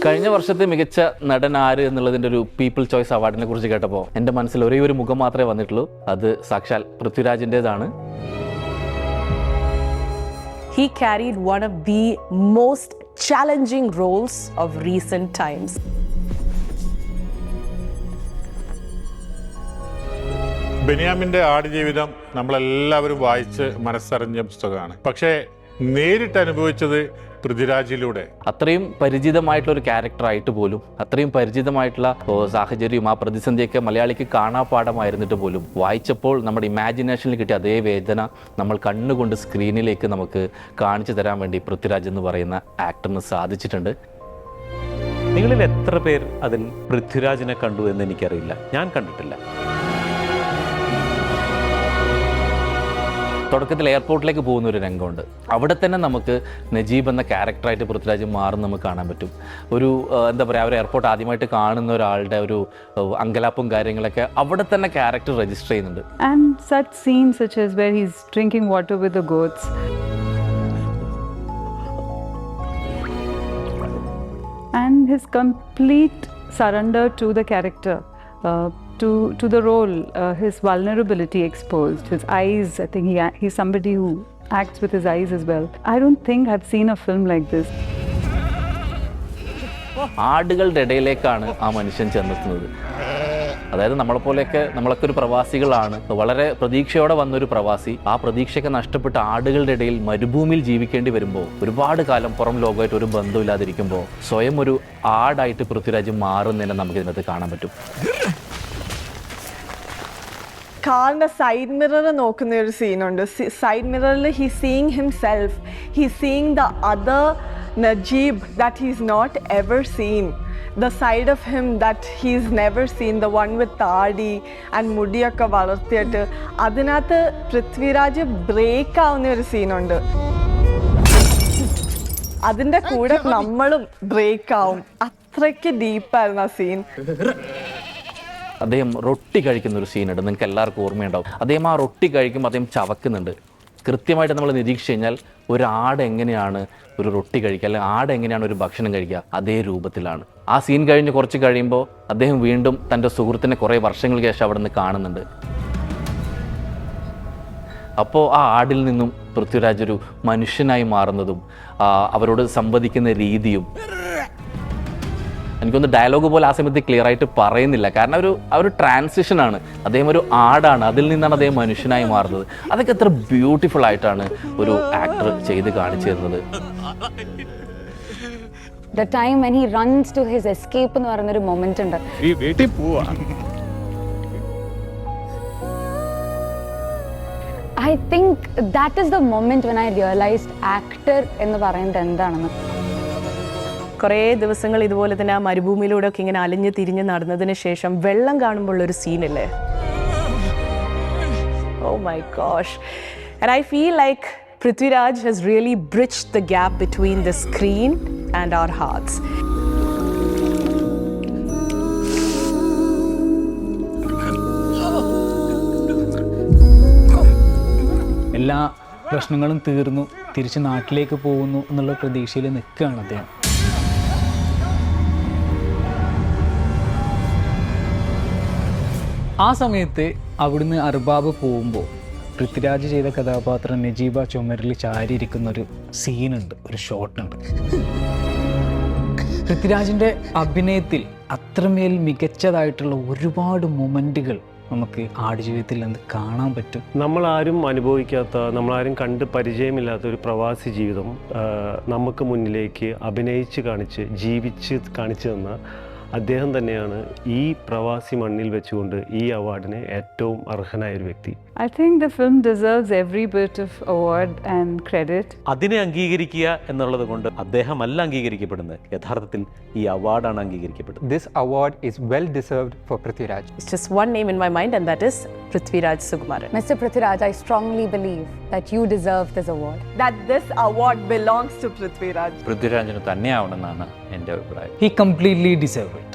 കഴിഞ്ഞ വർഷത്തെ മികച്ച നടൻ ആര് എന്നുള്ളതിൻ്റെ ഒരു പീപ്പിൾ ചോയ്സ് അവാർഡിനെ കുറിച്ച് കേട്ടപ്പോൾ എൻ്റെ മനസ്സിൽ ഒരേ ഒരു മുഖം മാത്രമേ വന്നിട്ടുള്ളൂ. അത് സാക്ഷാൽ പൃഥ്വിരാജിൻ്റെതാണ്. He carried one of the most challenging roles of recent times. ബെന്യാമിൻ്റെ ആടുജീവിതം നമ്മളെല്ലാവരും വായിച്ച് മനസ്സറിഞ്ഞ പുസ്തകമാണ്. പക്ഷേ നേരിട്ട് അനുഭവിച്ചത് പൃഥ്വിരാജിലൂടെ. അത്രയും പരിചിതമായിട്ടുള്ള ഒരു ക്യാരക്ടറായിട്ട് പോലും, അത്രയും പരിചിതമായിട്ടുള്ള സാഹചര്യവും ആ പ്രതിസന്ധിയൊക്കെ മലയാളിക്ക് കാണാപ്പാഠമായിരുന്നിട്ട് പോലും വായിച്ചപ്പോൾ നമ്മുടെ ഇമാജിനേഷനിൽ കിട്ടിയ അതേ വേദന നമ്മൾ കണ്ണുകൊണ്ട് സ്ക്രീനിലേക്ക് നമുക്ക് കാണിച്ചു തരാൻ വേണ്ടി പൃഥ്വിരാജ് എന്ന് പറയുന്ന ആക്ടറിന് സാധിച്ചിട്ടുണ്ട്. നിങ്ങളിൽ എത്ര പേർ അതിൽ പൃഥ്വിരാജിനെ കണ്ടു എന്ന് എനിക്കറിയില്ല. ഞാൻ കണ്ടിട്ടില്ല. തുടക്കത്തിൽ എയർപോർട്ടിലേക്ക് പോകുന്ന ഒരു രംഗമുണ്ട്. അവിടെ തന്നെ നമുക്ക് നജീബ് എന്ന ക്യാരക്ടറായിട്ട് പൃഥ്വിരാജ് മാറും നമുക്ക് കാണാൻ പറ്റും. ഒരു എന്താ പറയുക, ഒരു എയർപോർട്ട് ആദ്യമായിട്ട് കാണുന്ന ഒരാളുടെ ഒരു അങ്കലാപ്പും കാര്യങ്ങളൊക്കെ അവിടെ തന്നെ ക്യാരക്ടർ രജിസ്റ്റർ ചെയ്യുന്നുണ്ട്. And such scenes such as where he's drinking water with the goats. And his complete surrender to the character. To the role, his vulnerability exposed, his eyes. I think he's somebody who acts with his eyes as well. I don't think I've seen a film like this. ആടുകളുടെ ഇടയിലേക്കാണ് ആ മനുഷ്യൻ ചെന്നെത്തുന്നത്. അതായത് നമ്മളൊക്കെ ഒരു പ്രവാസികളാണ്, വളരെ പ്രതീക്ഷയോടെ വന്നൊരു പ്രവാസി. ആ പ്രതീക്ഷയൊക്കെ നഷ്ടപ്പെട്ട് ആടുകളുടെ ഇടയിൽ മരുഭൂമിയിൽ ജീവിക്കേണ്ടി വരുമ്പോൾ, ഒരുപാട് കാലം പുറം ലോകമായിട്ട് ഒരു ബന്ധമില്ലാതിരിക്കുമ്പോൾ സ്വയം ഒരു ആടായിട്ട് പൃഥ്വിരാജ് മാറുന്നതിനെ നമുക്ക് ഇതിനകത്ത് കാണാൻ പറ്റും. കാറിന്റെ സൈഡ് മിറർ നോക്കുന്ന ഒരു സീനുണ്ട്. സൈഡ് മിററിൽ he seeing himself, he seeing the other Najeeb that he's not ever seen, the side of him that he's never seen, the one with താടി ആൻഡ് മുടിയൊക്കെ വളർത്തിയിട്ട്. അതിനകത്ത് പൃഥ്വിരാജ് ബ്രേക്ക് ആവുന്ന ഒരു സീനുണ്ട്. അതിൻ്റെ കൂടെ നമ്മളും ബ്രേക്ക് ആവും. അത്രയ്ക്ക് ഡീപ്പായിരുന്നു ആ സീൻ. അദ്ദേഹം റൊട്ടി കഴിക്കുന്ന ഒരു സീനുണ്ട്, നിങ്ങൾക്ക് എല്ലാവർക്കും ഓർമ്മയുണ്ടാവും. അദ്ദേഹം ആ റൊട്ടി കഴിക്കുമ്പോൾ അദ്ദേഹം ചവക്കുന്നുണ്ട്. കൃത്യമായിട്ട് നമ്മൾ നിരീക്ഷിച്ച് കഴിഞ്ഞാൽ ഒരു ആട് എങ്ങനെയാണ് ഒരു റൊട്ടി കഴിക്കുക, അല്ലെങ്കിൽ ആട് എങ്ങനെയാണ് ഒരു ഭക്ഷണം കഴിക്കുക, അതേ രൂപത്തിലാണ്. ആ സീൻ കഴിഞ്ഞ് കുറച്ച് കഴിയുമ്പോൾ അദ്ദേഹം വീണ്ടും തൻ്റെ സുഹൃത്തിനെ കുറേ വർഷങ്ങൾക്ക് ശേഷം അവിടെ നിന്ന് കാണുന്നുണ്ട്. അപ്പോൾ ആ ആടിൽ നിന്നും പൃഥ്വിരാജ് ഒരു മനുഷ്യനായി മാറുന്നതും അവരോട് സംവദിക്കുന്ന രീതിയും, എനിക്കൊന്ന് ഡയലോഗ് പോലെ ആ സമയത്ത് ക്ലിയർ ആയിട്ട് പറയുന്നില്ല, കാരണം ഒരു ട്രാൻസിഷനാണ്. അദ്ദേഹം ഒരു ആടാണ്, അതിൽ നിന്നാണ് അദ്ദേഹം മനുഷ്യനായി മാറുന്നത്. അതൊക്കെ എത്ര ബ്യൂട്ടിഫുൾ ആയിട്ടാണ് ഒരു ആക്ടർ ചെയ്ത് കാണിച്ചു തരുന്നത്. The time when he runs to his escape എന്ന് പറയുന്നൊരു മൊമെന്റ് ഉണ്ട്. ഈ വീട്ടിൽ പോവാ. I think that is the moment when I realized actor എന്ന് പറയുന്നത് എന്താണെന്ന്. കുറേ ദിവസങ്ങൾ ഇതുപോലെ തന്നെ ആ മരുഭൂമിയിലൂടെ ഒക്കെ ഇങ്ങനെ അലിഞ്ഞ് തിരിഞ്ഞ് നടന്നതിന് ശേഷം വെള്ളം കാണുമ്പോൾ ഒരു സീനില്ലേ, oh my gosh. And I feel like Prithviraj has really bridged the gap between the screen and our hearts. എല്ലാ പ്രശ്നങ്ങളും തീർന്നു, തിരിച്ച് നാട്ടിലേക്ക് പോകുന്നു എന്നുള്ള പ്രതീക്ഷയിൽ നിൽക്കുകയാണ് അദ്ദേഹം. ആ സമയത്ത് അവിടുന്ന് അർബാബ് പോകുമ്പോൾ പൃഥ്വിരാജ് ചെയ്ത കഥാപാത്രം നജീബ ചുമരിൽ ചാരിയിരിക്കുന്നൊരു സീനുണ്ട്, ഒരു ഷോട്ടുണ്ട്. പൃഥ്വിരാജിൻ്റെ അഭിനയത്തിൽ അത്രമേൽ മികച്ചതായിട്ടുള്ള ഒരുപാട് മൊമെൻറ്റുകൾ നമുക്ക് ആടുജീവിതത്തിൽ നിന്ന് കാണാൻ പറ്റും. നമ്മളാരും അനുഭവിക്കാത്ത, നമ്മളാരും കണ്ട് പരിചയമില്ലാത്ത ഒരു പ്രവാസി ജീവിതം നമുക്ക് മുന്നിലേക്ക് അഭിനയിച്ച് കാണിച്ച് ജീവിച്ച് കാണിച്ചു തന്ന അദ്ദേഹം തന്നെയാണ് ഈ പ്രവാസി മണ്ണിൽ വെച്ചുകൊണ്ട് ഈ അവാർഡിന് ഏറ്റവും അർഹനായ ഒരു വ്യക്തി. I think the film deserves every bit of award and credit. അതിനെ അംഗീകരിക്കുക എന്നുള്ളത് കൊണ്ട് അദ്ദേഹമല്ല അംഗീകരിക്കപ്പെടുന്നത്, യഥാർത്ഥത്തിൽ ഈ അവാർഡാണ് അംഗീകരിക്കപ്പെടുന്നത്. This award is well deserved for Prithviraj. It's just one name in my mind, and that is Prithviraj Sukumaran. Mr. Prithviraj, I strongly believe that you deserve this award. That this award belongs to Prithviraj. പൃഥ്വിരാജിന് തന്നെയാവണമെന്നാണ് എൻ്റെ അഭിപ്രായം. He completely deserved it.